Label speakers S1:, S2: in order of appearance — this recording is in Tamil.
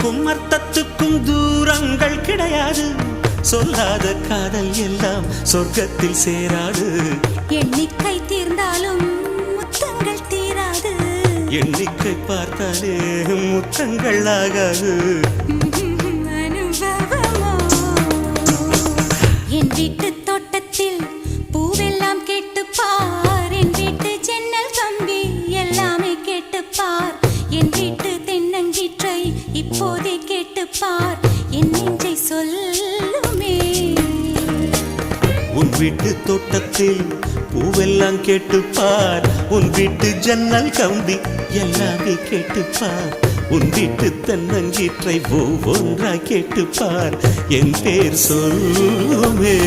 S1: சொல்லுக்கும் அர்த்தத்துக்கும் தூரங்கள் கிடையாது. சொல்லாத காதல் எல்லாம் சொர்க்கத்தில் சேராது.
S2: எண்ணிக்கை தீர்ந்தாலும் முத்தங்கள் தீராது.
S1: எண்ணிக்கை பார்த்தாலே முத்தங்கள் ஆகாது.
S2: அனுபவமோ என் வீட்டு தோட்டத்தில் பூவெல்லாம் கேட்டுப்பார். என் வீட்டு ஜன்னல் கம்பி எல்லாமே கேட்டுப்பார். என் வீட்டு தென்னங்கீற்றை இப்போதே கேட்டுப்பார். என் நெஞ்சை சொல்லுமே.
S1: உன் வீட்டு தோட்டத்தில் பூவெல்லாம் கேட்டுப்பார். உன் வீட்டு ஜன்னல் கம்பி எல்லாமே கேட்டுப்பார். உன் வீட்டு தென்னங்கீற்றை ஒவ்வொன்றாய் கேட்டுப்பார். என் பேர் சொல்லுமே.